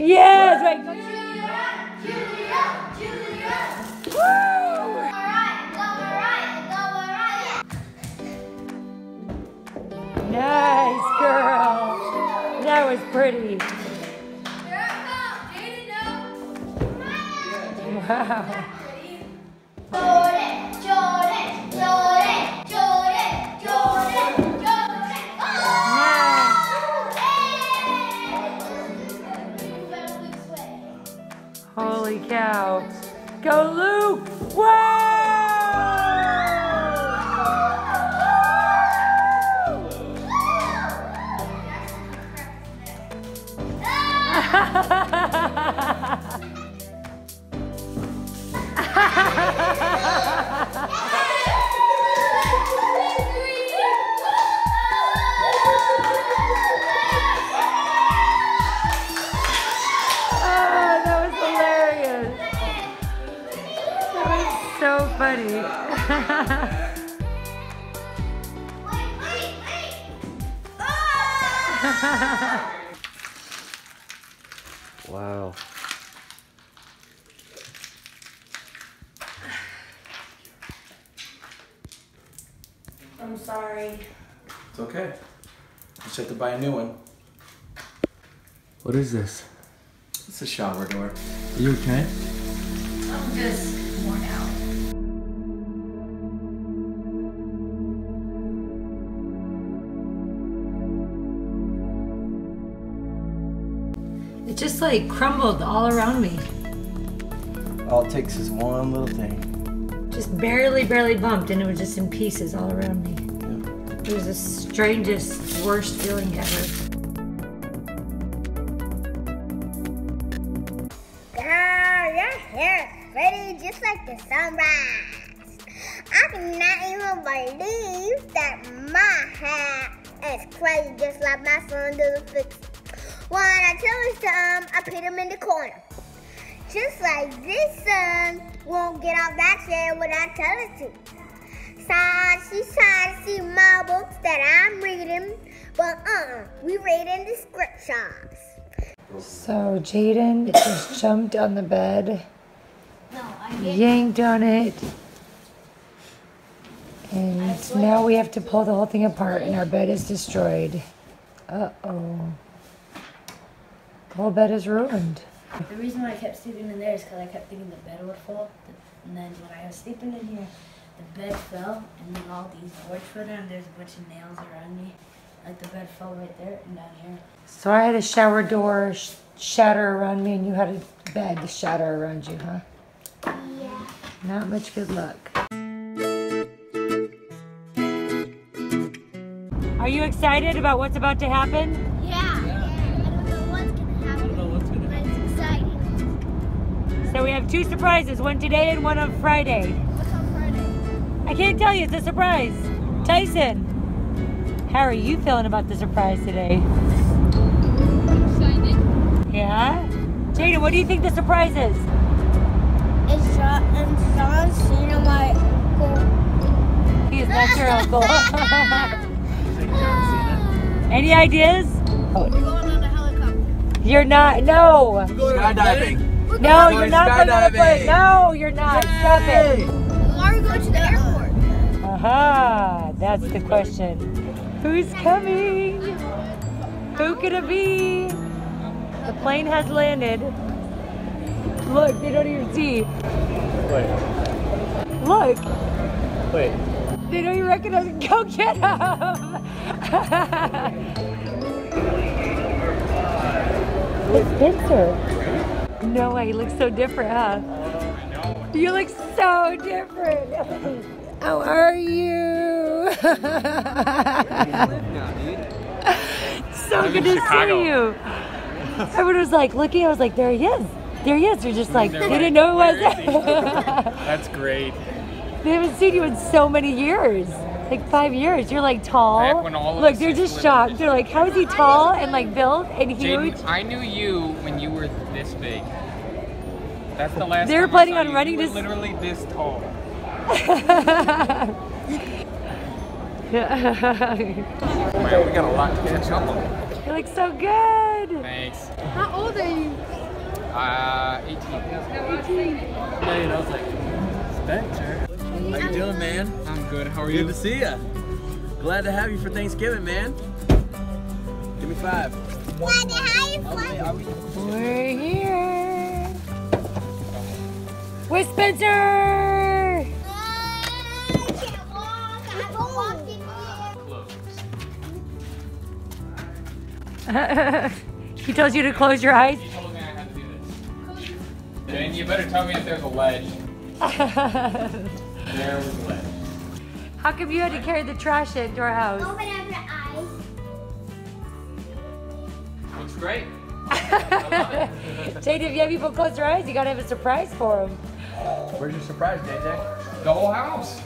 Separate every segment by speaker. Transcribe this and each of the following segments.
Speaker 1: Yes, right. Woo! Nice, girl. That was pretty. Wow. Holy cow. Go, Luke! Whoa! So funny.
Speaker 2: Wow.
Speaker 1: I'm sorry.
Speaker 3: It's okay. Just have to buy a new one.
Speaker 2: What is this?
Speaker 3: It's a shower door.
Speaker 2: Are you okay?
Speaker 1: I'm just worn out. It just like crumbled all around me.
Speaker 3: All it takes is one little thing.
Speaker 1: Just barely bumped and it was just in pieces all around me. It was the strangest, worst feeling ever.
Speaker 4: Girl, your hair is pretty just like the sunrise. I cannot even believe that my hair is crazy just like my son does fix. When I tell him something, I put him in the corner. Just like this son won't get out that chair when I tell it to. So she's trying to see my books that I'm reading, but we read in the scriptures.
Speaker 1: So Jaden just jumped on the bed, yanked on it, and now we have to pull the whole thing apart and our bed is destroyed. Uh-oh. The whole bed is ruined.
Speaker 5: The reason why I kept sleeping in there is because I kept thinking the bed would fall. And then when I was sleeping in here, the bed fell, and then all these boards fell down, and there's a bunch of nails around me. Like the bed fell right there and down here.
Speaker 1: So I had a shower door shatter around me, and you had a bed shatter around you, huh?
Speaker 4: Yeah.
Speaker 1: Not much good luck. Are you excited about what's about to happen?
Speaker 4: Yeah. I don't know what's going to happen. But it's exciting.
Speaker 1: So we have two surprises, one today and one on Friday.
Speaker 4: What's on Friday?
Speaker 1: I can't tell you, it's a surprise. Tyson, how are you feeling about the surprise today?
Speaker 4: Excited.
Speaker 1: Yeah? Jaden, what do you think the surprise is?
Speaker 4: It's John Cena, my uncle.
Speaker 1: He is not your uncle. Any ideas?
Speaker 4: We're going on a helicopter.
Speaker 1: You're not, no.
Speaker 3: Skydiving.
Speaker 1: No, you're not going to the No, you're not. Stop it.
Speaker 4: Why are we going to the airport?
Speaker 1: Aha, that's the question. Who's coming? Who could it be? The plane has landed. Look, they don't even see.
Speaker 2: Wait.
Speaker 1: Look.
Speaker 2: Wait.
Speaker 1: They don't even recognize him. Go get him! It's Spencer. No way, he looks so different, huh? You look so different. How are you? So good to see you. Everyone was like looking, I was like, there he is. There he is. They're just like, they didn't know who it was.
Speaker 6: That's great.
Speaker 1: They haven't seen you in so many years. Like 5 years. You're like tall.
Speaker 6: Back when all of
Speaker 1: Look,
Speaker 6: us
Speaker 1: they're
Speaker 6: used
Speaker 1: just
Speaker 6: to
Speaker 1: shocked.
Speaker 6: live
Speaker 1: They're like, how is he tall and like built and huge?
Speaker 6: Jaden, I knew you when you were this big. That's the last
Speaker 1: They were
Speaker 6: time
Speaker 1: planning
Speaker 6: I saw
Speaker 1: on
Speaker 6: you.
Speaker 1: running
Speaker 6: You were
Speaker 1: this-
Speaker 6: literally this tall.
Speaker 1: Man,
Speaker 6: we got a lot to catch up on.
Speaker 1: You look so good.
Speaker 6: Thanks.
Speaker 4: How old are you?
Speaker 6: 18.
Speaker 2: Yeah, you know, it's like, Spencer.
Speaker 3: How you doing, man?
Speaker 6: I'm good. How are
Speaker 3: Good
Speaker 6: you?
Speaker 3: to see ya. Glad to have you for Thanksgiving, man. Give me 5.
Speaker 4: Glad to have you.
Speaker 1: We're here with Spencer.
Speaker 4: I can't walk. I haven't walked in years.
Speaker 1: He tells you to close your eyes.
Speaker 6: He told me I had to do this. Jane, you better tell me if there's a ledge. There was a ledge.
Speaker 1: How come you had to carry the trash into our house?
Speaker 4: Open up your eyes.
Speaker 6: Looks great.
Speaker 1: Jade, if you have people close their eyes, you gotta have a surprise for them.
Speaker 3: Where's your surprise, JJ?
Speaker 6: The whole house.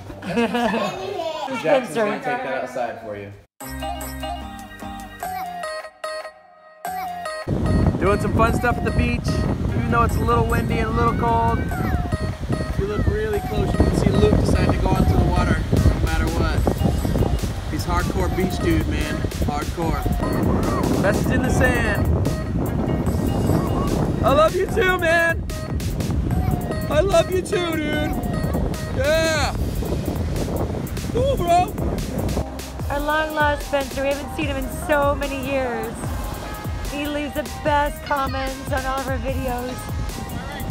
Speaker 3: Jackson's gonna take that outside for you. Doing some fun stuff at the beach, even though it's a little windy and a little cold. If you look really close, you can see Luke decide to go into the water no matter what. He's hardcore beach dude, man. Hardcore. Best in the sand. I love you too, man. I love you too, dude. Yeah. Cool, bro.
Speaker 1: Our long lost Spencer, we haven't seen him in so many years. He leaves the best comments on all of our videos.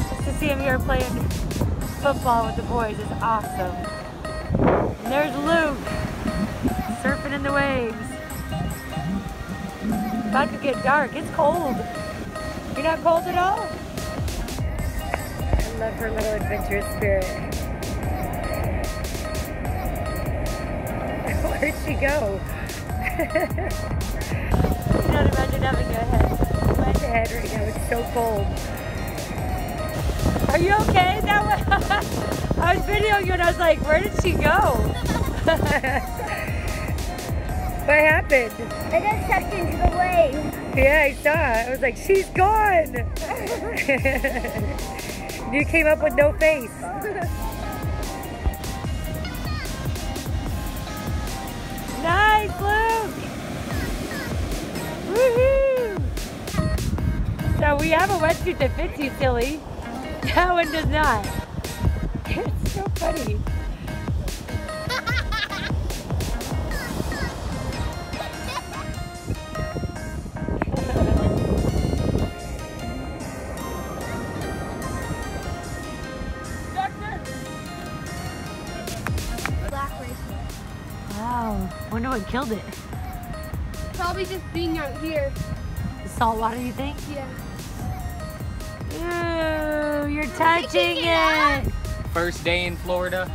Speaker 1: Just to see him here playing football with the boys is awesome. And there's Luke, surfing in the waves. About to get dark, it's cold. You're not cold at all? I love her little adventurous spirit. Where'd she go? I cannot imagine having a wet head right now. It's so cold. Are you okay? That was, I was videoing you and I was like, where did she go? What happened?
Speaker 4: I got sucked into the wave.
Speaker 1: Yeah, I saw. I was like, she's gone. You came up with no face. Nice, Luke. Woohoo! So we have a wetsuit that fits you, silly. That one does not. It's so funny.
Speaker 4: Black racer.
Speaker 1: Wow. Wonder what killed it.
Speaker 7: Probably just being out here.
Speaker 1: The salt water, you think?
Speaker 7: Yeah.
Speaker 1: Ooh, you're touching it.
Speaker 6: First day in Florida.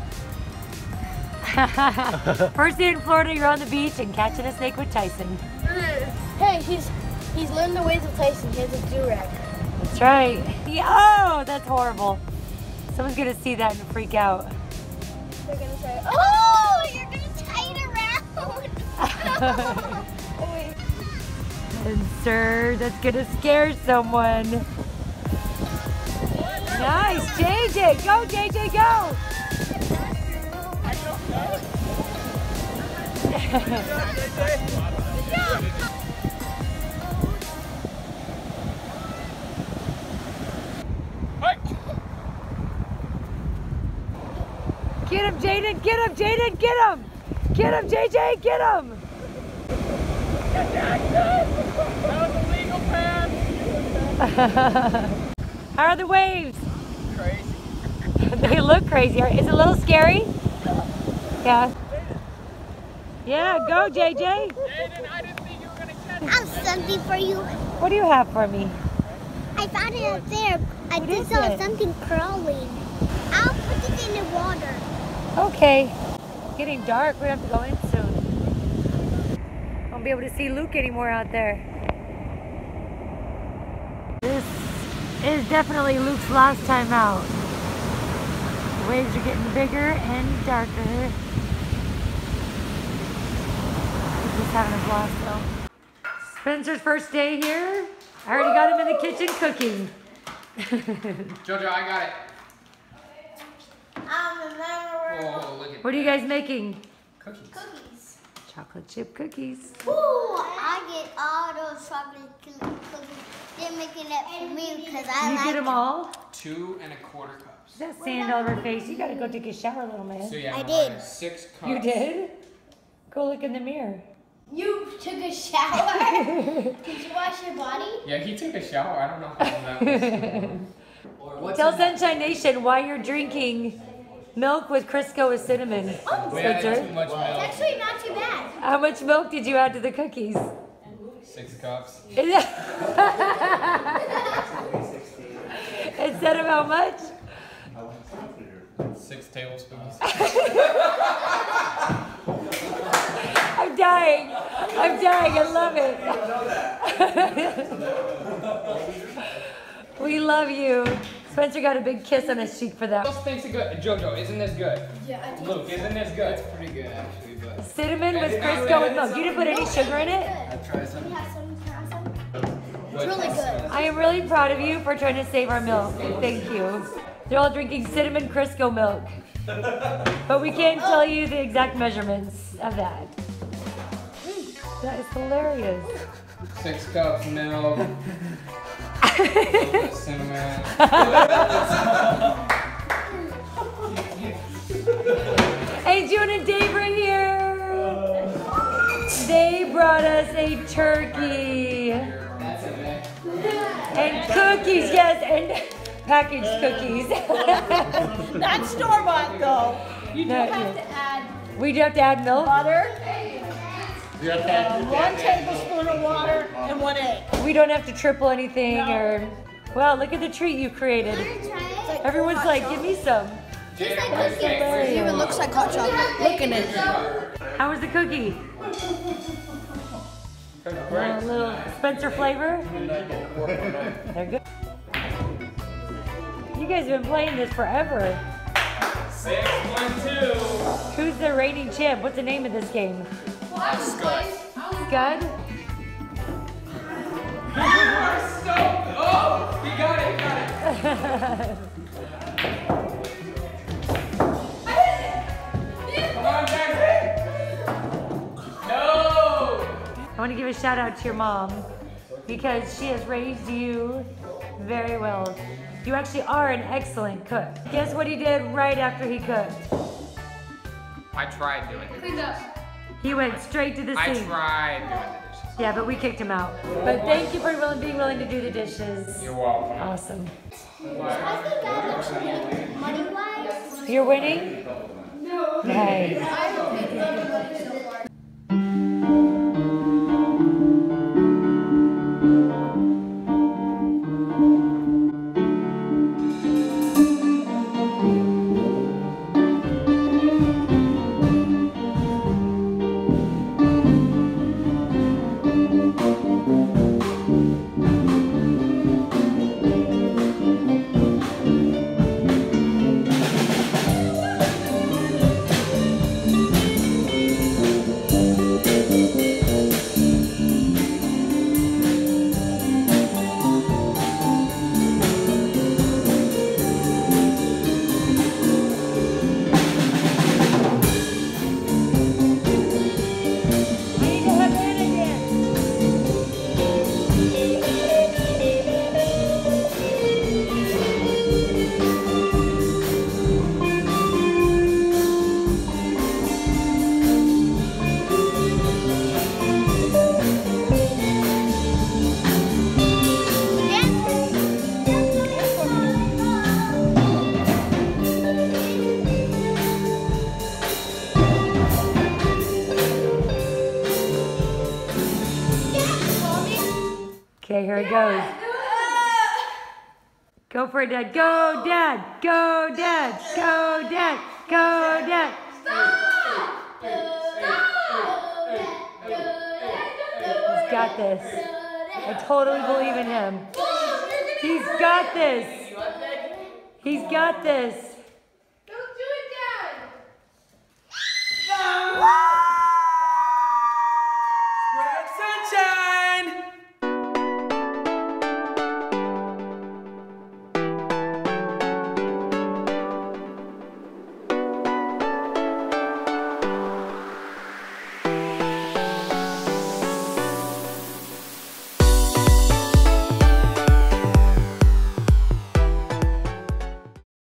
Speaker 1: First day in Florida, you're on the beach and catching a snake with Tyson.
Speaker 7: Hey, he's learned the ways of Tyson. He has a do-rag.
Speaker 1: That's right. Oh, that's horrible. Someone's gonna see that and freak out.
Speaker 7: They're gonna say,
Speaker 4: Oh, you're gonna tie it around.
Speaker 1: And sir, that's gonna scare someone. Nice, JJ. Go, JJ, go. Get him, Jaden. Get him, Jaden. Get him. Get him, JJ. Get him.
Speaker 6: That was a legal pass.
Speaker 1: How are the waves?
Speaker 6: Crazy.
Speaker 1: They look crazy. Is it a little scary? Yeah. Yeah, go, JJ.
Speaker 6: Jaden, I didn't think you were gonna catch
Speaker 4: I have something for you.
Speaker 1: What do you have for me?
Speaker 4: I found it up there. I
Speaker 1: What
Speaker 4: just
Speaker 1: is
Speaker 4: saw
Speaker 1: it?
Speaker 4: something crawling. I'll put it in the water.
Speaker 1: Okay. It's getting dark. We have to go in soon. Won't be able to see Luke anymore out there. This is definitely Luke's last time out. The waves are getting bigger and darker. He's just having a blast though. Spencer's first day here. I already got him in the kitchen cooking.
Speaker 6: Jojo, I got it.
Speaker 4: Remember.
Speaker 6: Oh, look at
Speaker 1: What are you guys making?
Speaker 6: cookies.
Speaker 4: Cookies.
Speaker 1: Chocolate chip cookies.
Speaker 4: Ooh, I get all those chocolate cookies. didn't make it up for me because I
Speaker 1: You
Speaker 4: like
Speaker 1: get them all?
Speaker 6: 2 1/4 cups.
Speaker 1: Is that sand all over her face? You gotta go take a shower, little man.
Speaker 6: So yeah,
Speaker 4: I
Speaker 6: Mariah,
Speaker 4: did.
Speaker 6: 6 cups.
Speaker 1: You did? Go look in the mirror.
Speaker 7: You took a shower? Did you wash your body?
Speaker 6: Yeah, he took a shower. I don't know how that was.
Speaker 1: Tell Sunshine Nation why you're drinking milk with Crisco with cinnamon.
Speaker 6: We added too
Speaker 1: Spencer,
Speaker 6: much
Speaker 7: It's
Speaker 6: milk.
Speaker 7: actually not too bad.
Speaker 1: how much milk did you add to the cookies?
Speaker 6: 6 cups.
Speaker 1: Instead of how much?
Speaker 6: 6 tablespoons.
Speaker 1: I'm dying. I'm dying. I love it. We love you. Spencer got a big kiss on his cheek for
Speaker 6: Who
Speaker 1: that.
Speaker 6: else thinks it good? Jojo, isn't this good?
Speaker 7: Yeah, I think
Speaker 6: Luke, isn't this good?
Speaker 2: It's pretty good actually, but
Speaker 1: Cinnamon with Crisco with milk. You didn't put any sugar in it?
Speaker 2: I'll try some.
Speaker 7: we have some.
Speaker 6: What?
Speaker 7: Really good.
Speaker 1: I am really proud of you for trying to save our milk. Thank you. They're all drinking cinnamon Crisco milk. But we can't tell you the exact measurements of that. That is hilarious.
Speaker 6: 6 cups milk. Cinnamon.
Speaker 1: Hey, June and Dave are here. They brought us a turkey. And cookies, yes, and packaged cookies.
Speaker 8: Not store-bought though. You do
Speaker 1: Not
Speaker 8: have
Speaker 1: yet.
Speaker 8: to add
Speaker 1: We do have to add milk.
Speaker 8: butter, 1 tablespoon of water, and 1 egg.
Speaker 1: We don't have to triple anything or. Wow, look at the treat you created. Everyone's like, give me some. That's hilarious.
Speaker 7: It even looks like hot chocolate. Look at it.
Speaker 1: How was the cookie? A little Spencer flavor? They're good. You guys have been playing this forever.
Speaker 6: 6-1-2.
Speaker 1: Who's the reigning champ? What's the name of this game?
Speaker 6: Scud.
Speaker 1: Scud?
Speaker 6: Oh, he got it, Come on, Jackson. No.
Speaker 1: I want to give a shout out to your mom because she has raised you very well. You actually are an excellent cook. Guess what he did right after he cooked?
Speaker 6: I tried doing the dishes.
Speaker 1: He went straight to the
Speaker 6: I
Speaker 1: sink.
Speaker 6: tried doing the dishes.
Speaker 1: Yeah, but we kicked him out. But thank you for being willing to do the dishes.
Speaker 6: You're welcome.
Speaker 1: Awesome.
Speaker 4: Money-wise,
Speaker 1: You're winning? No. Nice. Okay, here it goes. Go for it, Dad. Go, Dad. Go, Dad. Go, Dad. Go, Dad. He's got this. I totally believe in him. He's got this. He's got this.